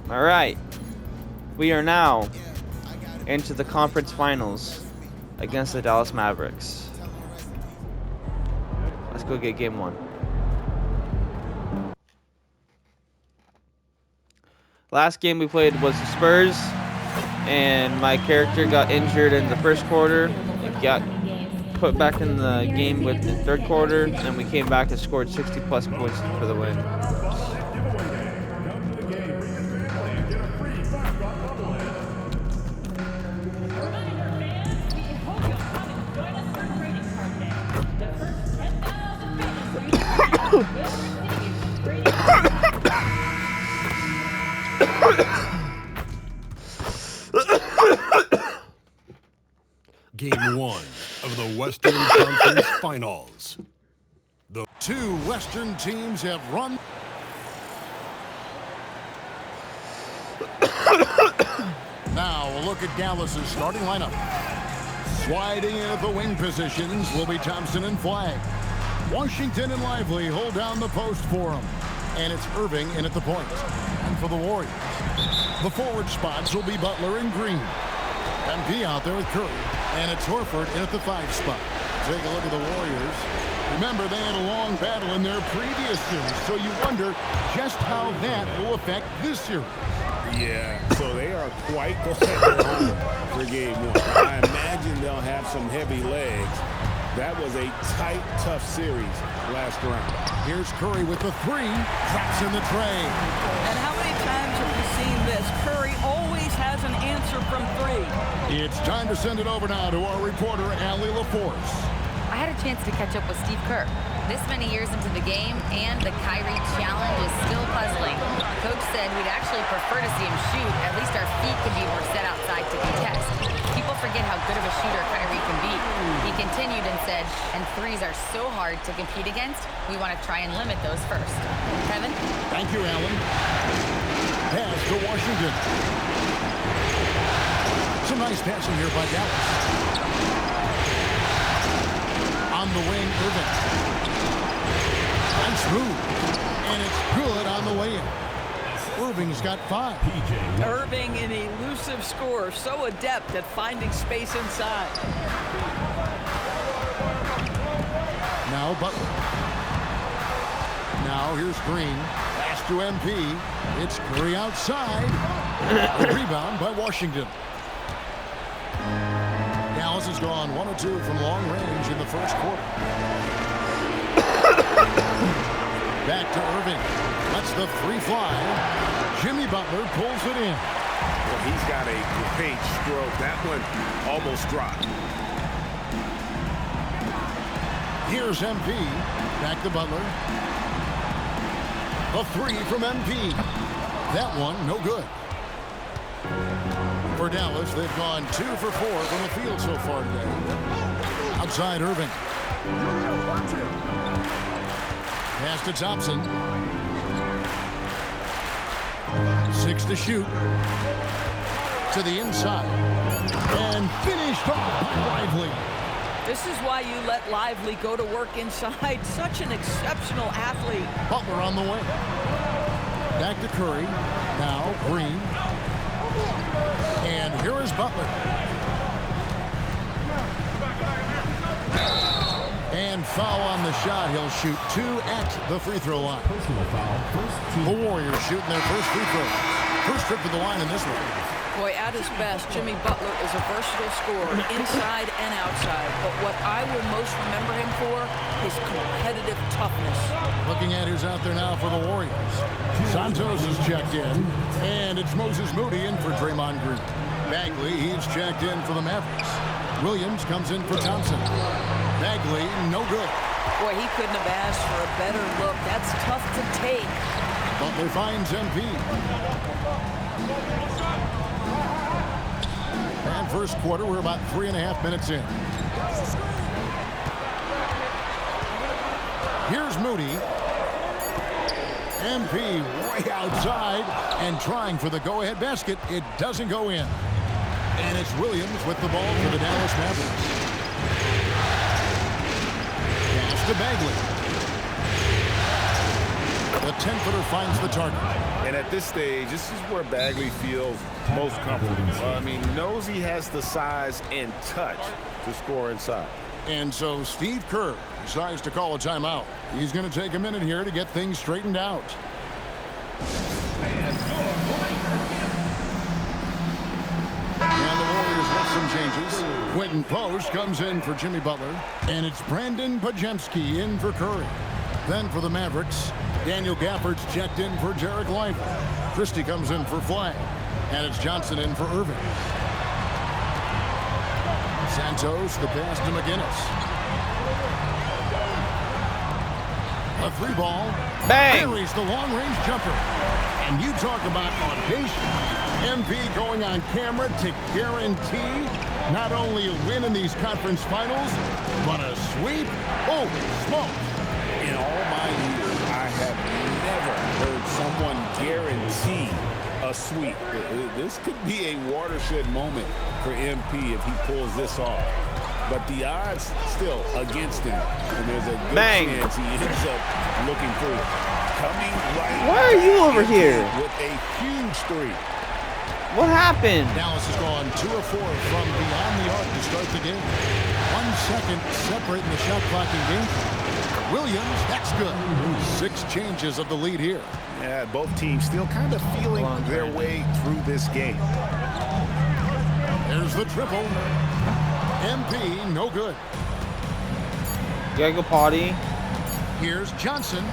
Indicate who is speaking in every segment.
Speaker 1: All right. We are now into the conference finals against the Dallas Mavericks. Let's go get game one. Last game we played was the Spurs, and my character got injured in the first quarter and got put back in the game with the third quarter, and we came back and scored 60 plus points for the win.
Speaker 2: Game one of the Western Conference Finals. The two Western teams have run. Now a look at Dallas's starting lineup. Sliding in at the wing positions will be Thompson and Flagg. Washington and Lively hold down the post for him. And it's Irving in at the point. And for the Warriors, the forward spots will be Butler and Green. MP out there with Curry. And it's Horford in at the 5 spot. Take a look at the Warriors. Remember, they had a long battle in their previous series, so you wonder just how that will affect this series.
Speaker 3: Yeah, so they are quite going home for game one. I imagine they'll have some heavy legs. That was a tight, tough series last round.
Speaker 2: Here's Curry with the 3. Drops in the tray.
Speaker 4: And how many times have we seen this? Curry always has an answer from 3.
Speaker 2: It's time to send it over now to our reporter, Allie LaForce.
Speaker 5: I had a chance to catch up with Steve Kerr. This many years into the game, and the Kyrie challenge is still puzzling. Coach said we'd actually prefer to see him shoot. At least our feet could be more set outside to contest. People forget how good of a shooter Kyrie can be. He continued and said, and threes are so hard to compete against, we want to try and limit those first. Kevin?
Speaker 2: Thank you, Allen. Pass to Washington. Some nice passing here by Dallas. On the wing, Irving. Nice move. And it's good on the way in. Irving's got 5.
Speaker 4: Irving, an elusive scorer, so adept at finding space inside.
Speaker 2: Now Butler. Now here's Green. Pass to MP. It's Curry outside. A rebound by Washington. Dallas has gone 1 of 2 from long range in the first quarter. Back to Irving. Lets the 3 fly. Jimmy Butler pulls it in.
Speaker 3: Well, he's got a great stroke. That one almost dropped.
Speaker 2: Here's MP. Back to Butler. A 3 from MP. That one, no good. For Dallas, they've gone 2 for 4 from the field so far today. Outside Irving. Pass to Thompson. 6 to shoot. To the inside. And finished off by Lively.
Speaker 4: This is why you let Lively go to work inside. Such an exceptional athlete.
Speaker 2: Butler on the way. Back to Curry. Now Green. And here is Butler. And foul on the shot. He'll shoot 2 at the free throw line. The Warriors shooting their first free throw. First trip to the line in this one.
Speaker 4: Boy, at his best, Jimmy Butler is a versatile scorer, inside and outside. But what I will most remember him for is competitive toughness.
Speaker 2: Looking at who's out there now for the Warriors. Santos is checked in. And it's Moses Moody in for Draymond Green. Bagley, he's checked in for the Mavericks. Williams comes in for Thompson. Bagley, no good.
Speaker 4: Boy, he couldn't have asked for a better look. That's tough to take.
Speaker 2: Butler finds MP. And first quarter, we're about 3.5 minutes in. Here's Moody. MP way outside and trying for the go-ahead basket. It doesn't go in. And it's Williams with the ball for the Dallas Mavericks. Pass to Bagley. The 10-footer finds the target.
Speaker 3: And at this stage, this is where Bagley feels most comfortable. I mean, knows he has the size and touch to score inside.
Speaker 2: And so Steve Kerr decides to call a timeout. He's going to take a minute here to get things straightened out. And the Warriors with some changes. Quentin Post comes in for Jimmy Butler. And it's Brandon Podziemski in for Curry. Then for the Mavericks, Daniel Gafford's checked in for Derek Lively. Christie comes in for Flagg. And it's Johnson in for Irving. Santos, the pass to McGinnis. A 3-ball.
Speaker 1: Bang!
Speaker 2: Carries the long-range jumper. And you talk about audacious. MP going on camera to guarantee not only a win in these conference finals, but a sweep. Oh, smoke.
Speaker 3: In all my years, I have never heard someone guarantee a sweep. This could be a watershed moment for MP if he pulls this off. But the odds still against him. And there's a good chance he ends up looking through. Coming right.
Speaker 1: Why are you over here?
Speaker 3: With a huge three.
Speaker 1: What happened?
Speaker 2: Dallas has gone 2 of 4 from beyond the arc to start the game. 1 second separating the shot clock in game. Williams, that's good. 6 changes of the lead here.
Speaker 3: Yeah, both teams still kind of feeling their way through this game.
Speaker 2: There's the triple. MP, no good.
Speaker 1: You gotta go potty.
Speaker 2: Here's Johnson.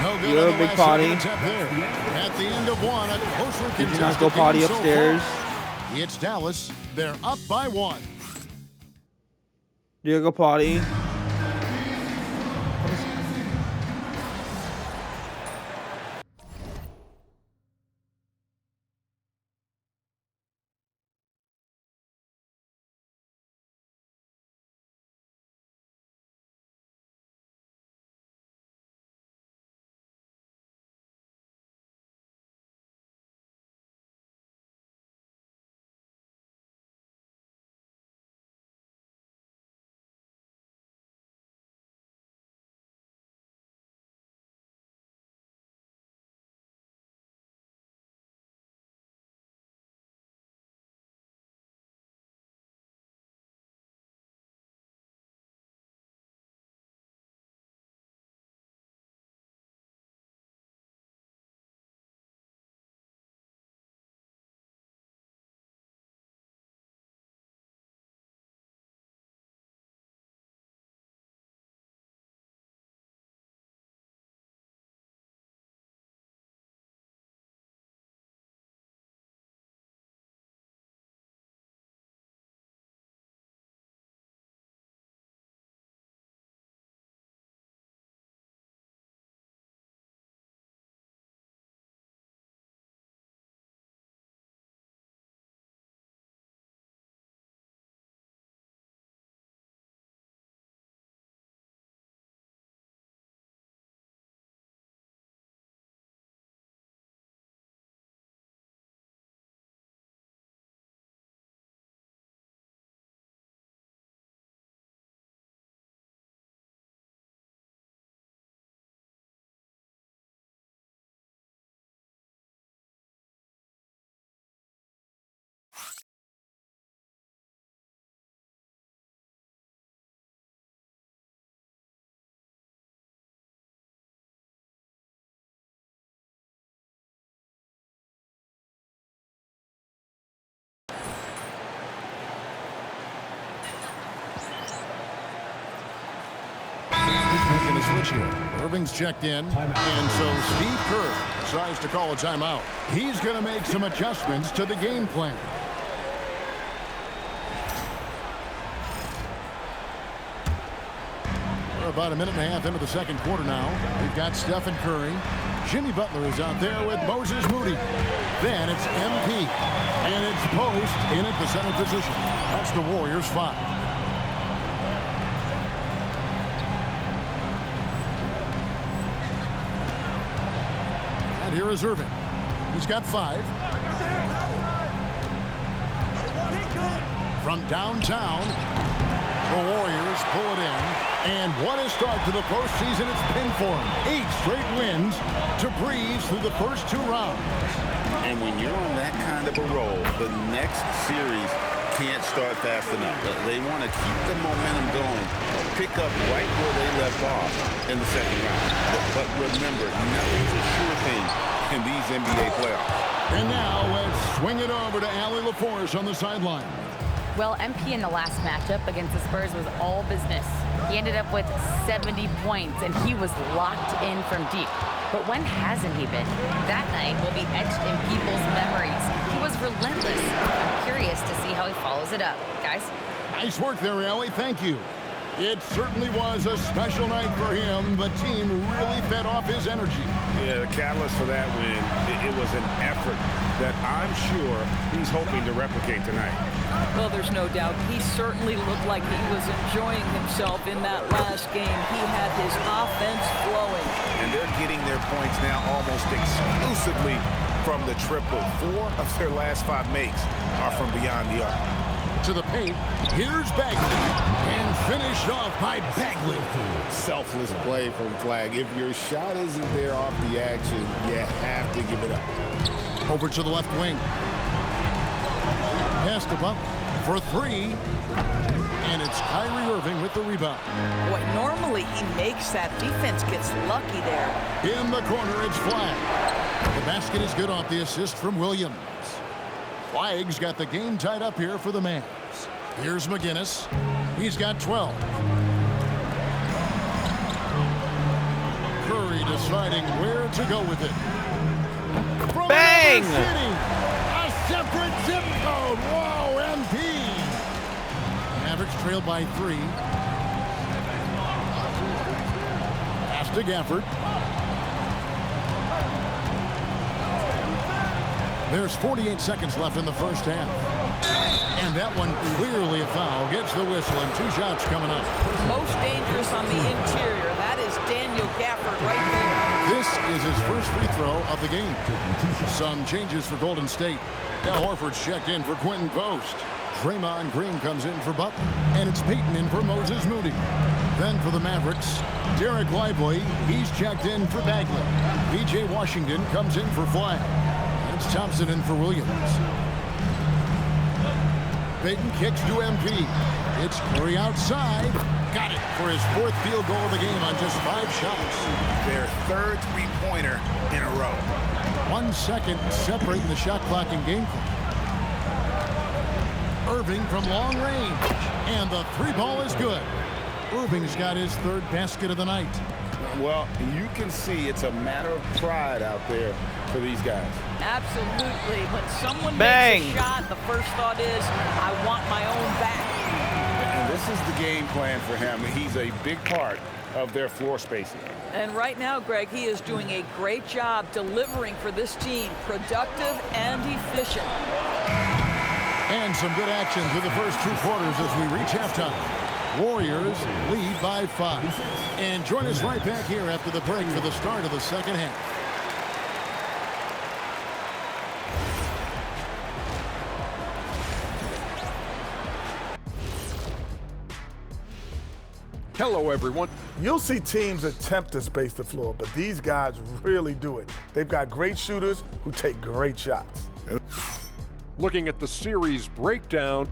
Speaker 2: No good.
Speaker 1: You're a big potty.
Speaker 2: At the end of 1, a closer
Speaker 1: Did you not go potty upstairs?
Speaker 2: So it's Dallas. They're up by 1.
Speaker 1: You gotta go potty.
Speaker 2: Making a switch here. Irving's checked in. And so Steve Kerr decides to call a timeout. He's going to make some adjustments to the game plan. We're about a minute and a half into the second quarter now. We've got Stephen Curry. Jimmy Butler is out there with Moses Moody. Then it's MP. And it's Post in at the center position. That's the Warriors 5. Here is Irving. He's got 5. From downtown, The Warriors pull it in. And what a start to the postseason it's been for them. 8 straight wins to breeze through the first 2 rounds.
Speaker 3: And when you're on that kind of a roll, the next series can't start fast enough. They want to keep the momentum going, pick up right where they left off in the second round. But remember, nothing's a sure thing in these NBA playoffs.
Speaker 2: And now let's swing it over to Allie LaForce on the sideline.
Speaker 5: Well, MP in the last matchup against the Spurs was all business. He ended up with 70 points, and he was locked in from deep. But when hasn't he been? That night will be etched in people's memories. He was relentless. I'm curious to see how he follows it up. Guys?
Speaker 2: Nice work there, Allie. Thank you. It certainly was a special night for him. The team really fed off his energy.
Speaker 3: Yeah, the catalyst for that win, it was an effort that I'm sure he's hoping to replicate tonight.
Speaker 4: Well, there's no doubt. He certainly looked like he was enjoying himself in that last game. He had his offense flowing.
Speaker 3: And they're getting their points now almost exclusively from the triple. 4 of their last 5 makes are from beyond the arc.
Speaker 2: To the paint, here's Bagley. And finished off by Bagley.
Speaker 3: Selfless play from Flag. If your shot isn't there off the action, you have to give it up.
Speaker 2: Over to the left wing. Pass to Butler for 3. And it's Kyrie Irving with the rebound.
Speaker 4: Boy, normally he makes that. Defense gets lucky there.
Speaker 2: In the corner, it's Flag. The basket is good off the assist from Williams. Flag's got the game tied up here for the Mavs. Here's McGinnis. He's got 12. Curry deciding where to go with it. From
Speaker 1: Bang!
Speaker 2: City, a separate zip code. Whoa, MP. Mavericks trail by 3. Pass to Gafford. There's 48 seconds left in the first half. And that one clearly a foul. Gets the whistle and 2 shots coming up.
Speaker 4: Most dangerous on the interior. That is Daniel Gafford right there.
Speaker 2: This is his first free throw of the game. Some changes for Golden State. Now Horford's checked in for Quentin Post. Draymond Green comes in for Butler. And it's Peyton in for Moses Moody. Then for the Mavericks, Derek Lively. He's checked in for Bagley. P.J. Washington comes in for Flag. It's Thompson in for Williams. Peyton kicks to MP. It's Curry outside. Got it for his 4th field goal of the game on just 5 shots.
Speaker 3: Their 3rd three-pointer in a row.
Speaker 2: 1 second separating the shot clock and game clock. Irving from long range. And the 3-ball is good. Irving's got his 3rd basket of the night.
Speaker 3: Well, you can see it's a matter of pride out there for these guys.
Speaker 4: Absolutely. When someone
Speaker 1: Bang!
Speaker 4: makes a shot, the first thought is, I want my own back.
Speaker 3: And this is the game plan for him. He's a big part of their floor spacing.
Speaker 4: And right now, Greg, he is doing a great job delivering for this team, productive and efficient.
Speaker 2: And some good action through the first 2 quarters as we reach halftime. Warriors lead by 5. And join us right back here after the break for the start of the second half.
Speaker 6: Hello, everyone. You'll see teams attempt to space the floor, but these guys really do it. They've got great shooters who take great shots.
Speaker 7: Looking at the series breakdown,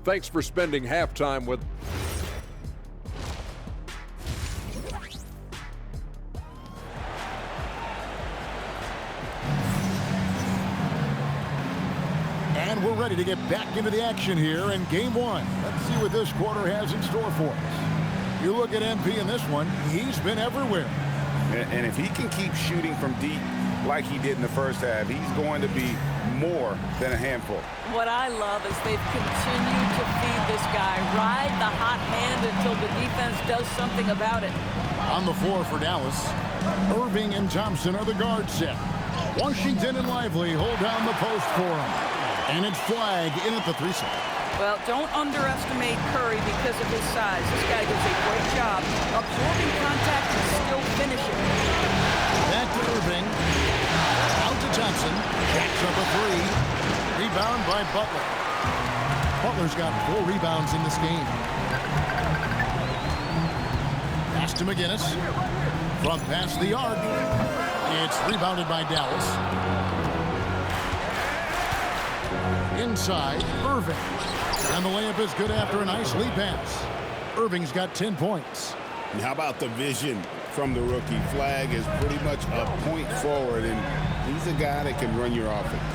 Speaker 7: thanks for spending halftime with
Speaker 2: And we're ready to get back into the action here in game 1. Let's see what this quarter has in store for us. You look at MP in this one, he's been everywhere.
Speaker 3: And if he can keep shooting from deep like he did in the first half, he's going to be more than a handful.
Speaker 4: What I love is they've continued to feed this guy, ride the hot hand until the defense does something about it.
Speaker 2: On the floor for Dallas, Irving and Thompson are the guard set. Washington and Lively hold down the post for him. And it's Flag in at the 3-side.
Speaker 4: Well, don't underestimate Curry because of his size. This guy does a great job absorbing contact and still finishing.
Speaker 2: Back to Irving. Out to Thompson. Jacks up a 3. Rebound by Butler. Butler's got 4 rebounds in this game. Pass to McGinnis. Front past the arc. It's rebounded by Dallas. Inside, Irving. And the layup is good after a nice lead pass. Irving's got 10 points.
Speaker 3: And how about the vision from the rookie? Flag is pretty much a point forward, and he's a guy that can run your offense.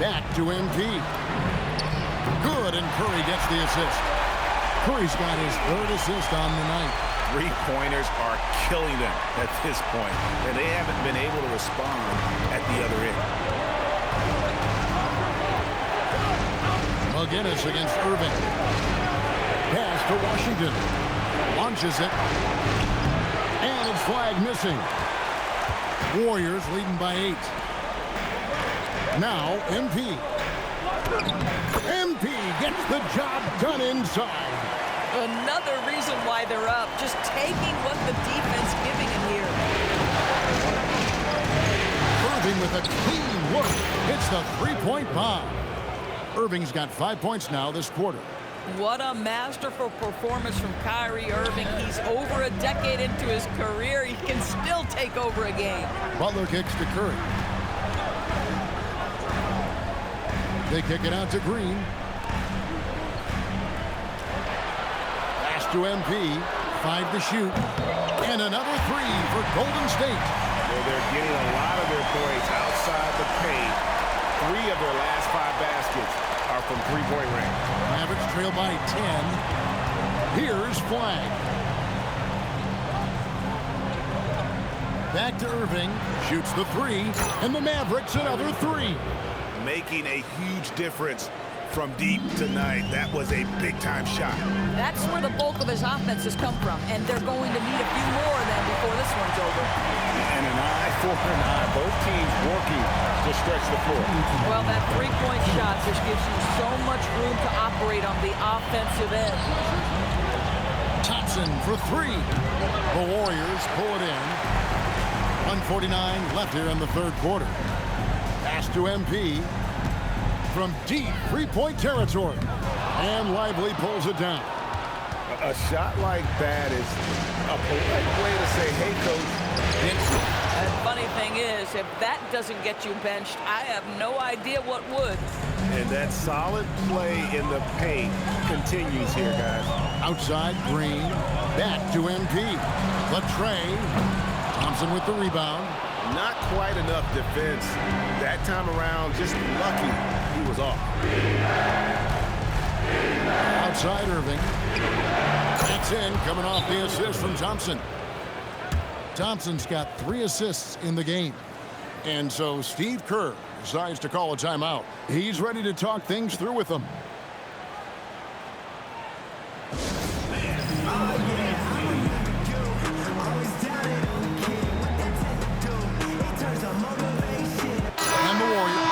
Speaker 2: Back to MP. Good, and Curry gets the assist. Curry's got his 3rd assist on the night.
Speaker 3: Three-pointers are killing them at this point, and they haven't been able to respond at the other end.
Speaker 2: McGinnis against Irving. Pass to Washington. Launches it. And it's flag missing. Warriors leading by 8. Now MP. MP gets the job done inside.
Speaker 4: Another reason why they're up, just taking what the defense giving him here.
Speaker 2: Irving with a clean look. Hits the 3-point bomb. Irving's got 5 points now this quarter.
Speaker 4: What a masterful performance from Kyrie Irving. He's over a decade into his career. He can still take over a game.
Speaker 2: Butler kicks to Curry. They kick it out to Green. Pass to MP. 5 to shoot. And another 3 for Golden State.
Speaker 3: Well, they're getting a lot of their points outside the paint. 3 of their last 5 baskets are from three-point range.
Speaker 2: Mavericks trail by 10. Here's Flag. Back to Irving. Shoots the 3. And the Mavericks another 3.
Speaker 3: Making a huge difference from deep tonight. That was a big-time shot.
Speaker 4: That's where the bulk of his offense has come from, and they're going to need a few more of them before this one's over.
Speaker 3: And an eye for an eye. Both teams working to stretch the floor.
Speaker 4: Well, that three-point shot just gives you so much room to operate on the offensive end.
Speaker 2: Thompson for 3. The Warriors pull it in. 1:49 left here in the 3rd quarter. Pass to MP from deep 3-point territory. And Lively pulls it down.
Speaker 3: A shot like that is a polite way to say, hey, coach.
Speaker 4: And funny thing is, if that doesn't get you benched, I have no idea what would.
Speaker 3: And that solid play in the paint continues here, guys.
Speaker 2: Outside, Green. Back to MP. Latrey. Thompson with the rebound.
Speaker 3: Not quite enough defense that time around. Just lucky he was off.
Speaker 2: Outside, Irving. That's in, coming off the assist from Thompson. Thompson's got 3 assists in the game. And so Steve Kerr decides to call a timeout. He's ready to talk things through with them. And the Warriors.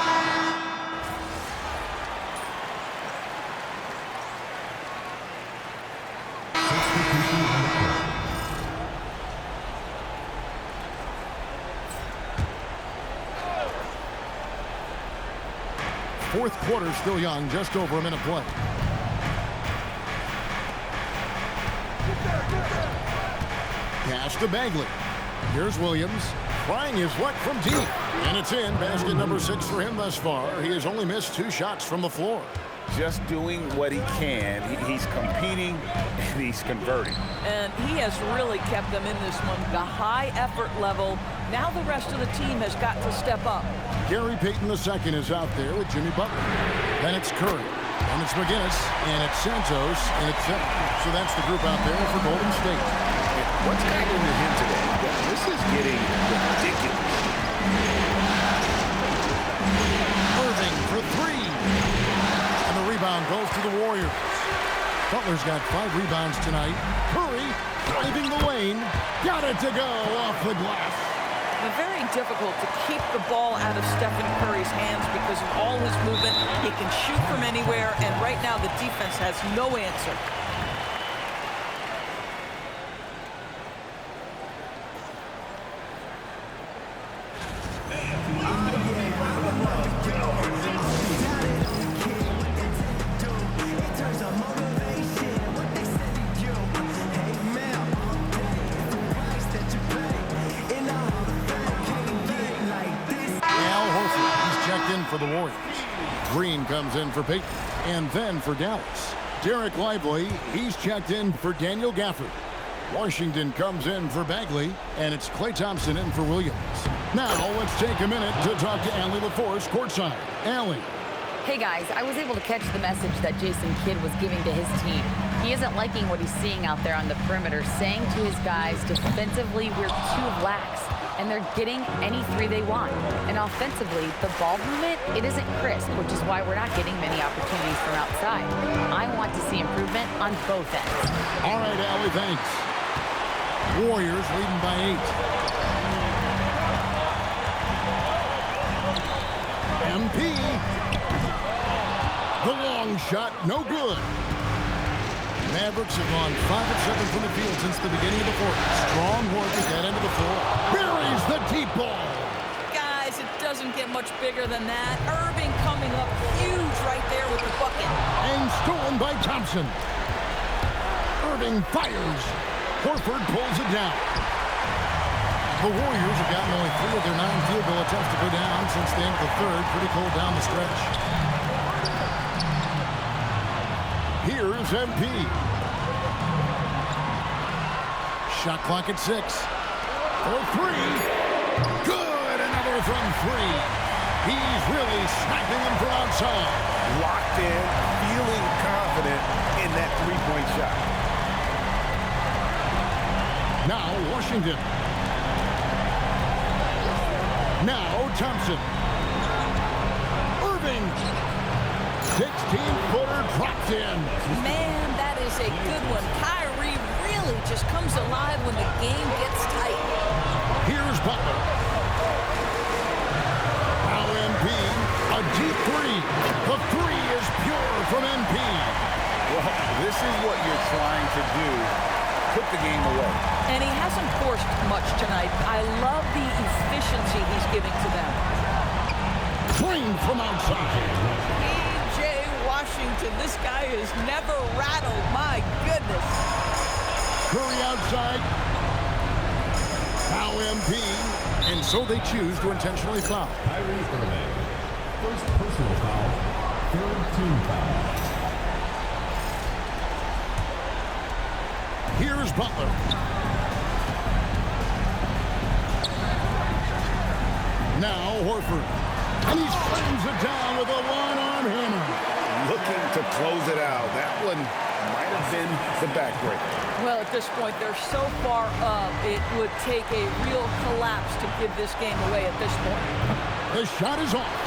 Speaker 2: Fourth quarter still young, just over a minute play. Pass to Bagley. Here's Williams. Trying his luck from deep. And it's in. Basket number 6 for him thus far. He has only missed 2 shots from the floor.
Speaker 3: Just doing what he can. He's competing and he's converting.
Speaker 4: And he has really kept them in this one. The high effort level. Now the rest of the team has got to step up.
Speaker 2: Gary Payton II is out there with Jimmy Butler. Then it's Curry. And it's McGinnis. And it's Santos. And it's so that's the group out there for Golden State.
Speaker 3: What's happening to him today? This is getting ridiculous.
Speaker 2: Irving for 3. And the rebound goes to the Warriors. Butler's got 5 rebounds tonight. Curry driving the lane. Got it to go off the glass.
Speaker 4: Very difficult to keep the ball out of Stephen Curry's hands because of all his movement. He can shoot from anywhere, and right now the defense has no answer.
Speaker 2: for the Warriors. Green comes in for Peyton, and then for Dallas. Derek Lively, he's checked in for Daniel Gafford. Washington comes in for Bagley, and it's Klay Thompson in for Williams. Now let's take a minute to talk to Allie LaForce courtside. Allie.
Speaker 5: Hey guys, I was able to catch the message that Jason Kidd was giving to his team. He isn't liking what he's seeing out there on the perimeter, saying to his guys, defensively, we're too lax, and they're getting any three they want. And offensively, the ball movement, it isn't crisp, which is why we're not getting many opportunities from outside. I want to see improvement on both ends.
Speaker 2: All right, Allie, thanks. Warriors leading by 8. MP. The long shot, no good. Mavericks have gone 5 of 7 from the field since the beginning of the fourth. Strong work at that end of the floor. Buries the deep ball.
Speaker 4: Guys, it doesn't get much bigger than that. Irving coming up huge right there with the bucket.
Speaker 2: And stolen by Thompson. Irving fires. Horford pulls it down. The Warriors have gotten only 3 of their 9 field goal attempts to go down since the end of the third. Pretty cold down the stretch. Here's MP. Shot clock at 6. For 3. Good. Another from 3. He's really sniping them from outside.
Speaker 3: Locked in, feeling confident in that three-point shot.
Speaker 2: Now Washington. Now Thompson. Irving. 16-footer dropped in.
Speaker 4: Man, that is a good one. Kyrie really just comes alive when the game gets tight.
Speaker 2: Here's Butler. Now MP. A deep 3. The 3 is pure from MP.
Speaker 3: Well, this is what you're trying to do. Put the game away.
Speaker 4: And he hasn't forced much tonight. I love the efficiency he's giving to them.
Speaker 2: Drained from outside.
Speaker 4: P.J. Washington, this guy is never rattled. My goodness.
Speaker 2: Curry outside. Now MP. And so they choose to intentionally foul.
Speaker 8: Kyrie Irving. First personal foul. Third team foul.
Speaker 2: Here's Butler. Now Horford. And he slams it down with a one-arm hammer.
Speaker 3: Looking to close it out. That one might have been the backbreaker.
Speaker 4: Well, at this point, they're so far up, it would take a real collapse to give this game away at this point.
Speaker 2: The shot is off.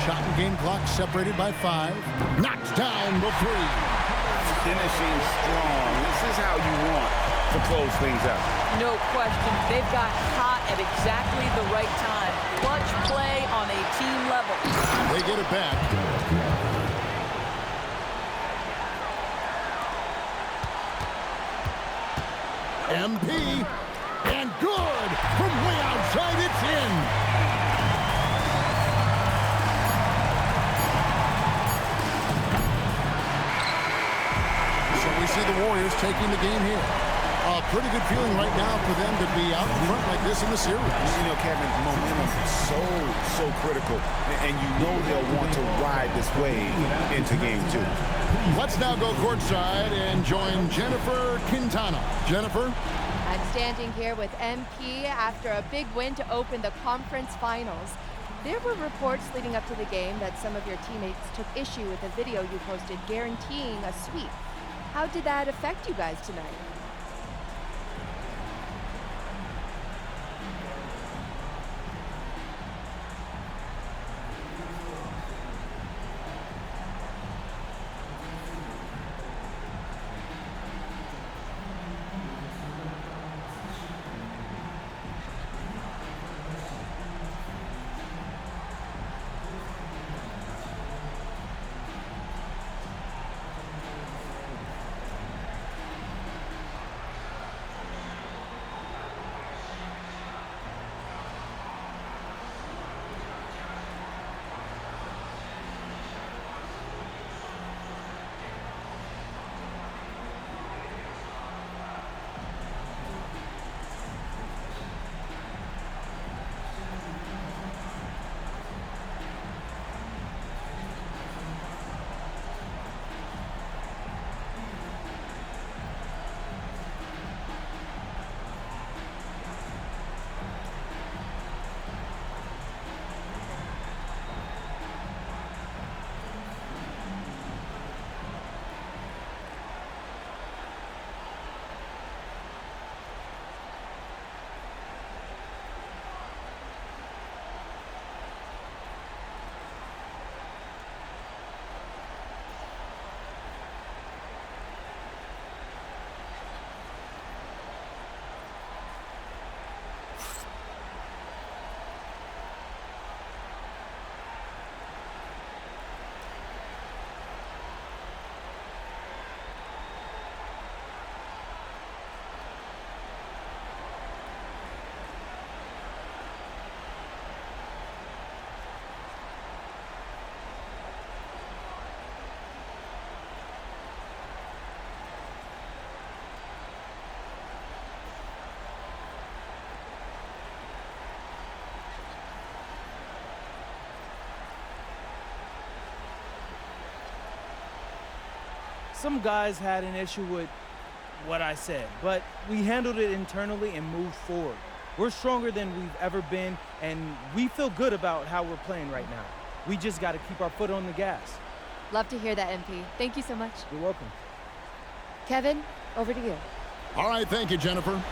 Speaker 2: Shot and game clock separated by 5. Knocks down the 3.
Speaker 3: Finishing strong. This is how you want to close things out.
Speaker 4: No question. They've got hot at exactly the right time. Clutch play on a team level.
Speaker 2: They get it back. MP. And good. From way outside, it's in. So we see the Warriors taking the game here. A pretty good feeling right now for them to be out in front like this in the series.
Speaker 3: You know, Kevin, momentum is so critical. And you know they'll want to ride this wave into game 2.
Speaker 2: Let's now go courtside and join Jennifer Quintana. Jennifer?
Speaker 9: I'm standing here with MP after a big win to open the conference finals. There were reports leading up to the game that some of your teammates took issue with a video you posted guaranteeing a sweep. How did that affect you guys tonight?
Speaker 10: some guys had an issue with what I said, but we handled it internally and moved forward. We're stronger than we've ever been, and we feel good about how we're playing right now. We just got to keep our foot on the gas.
Speaker 9: Love to hear that, MP. Thank you so much.
Speaker 10: You're welcome.
Speaker 9: Kevin, over to you.
Speaker 2: All right, thank you, Jennifer.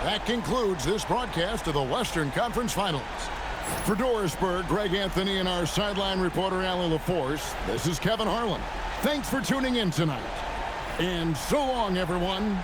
Speaker 2: That concludes this broadcast of the Western Conference Finals. For Dorisburg, Greg Anthony, and our sideline reporter, Allie LaForce, this is Kevin Harlan. Thanks for tuning in tonight. And so long, everyone.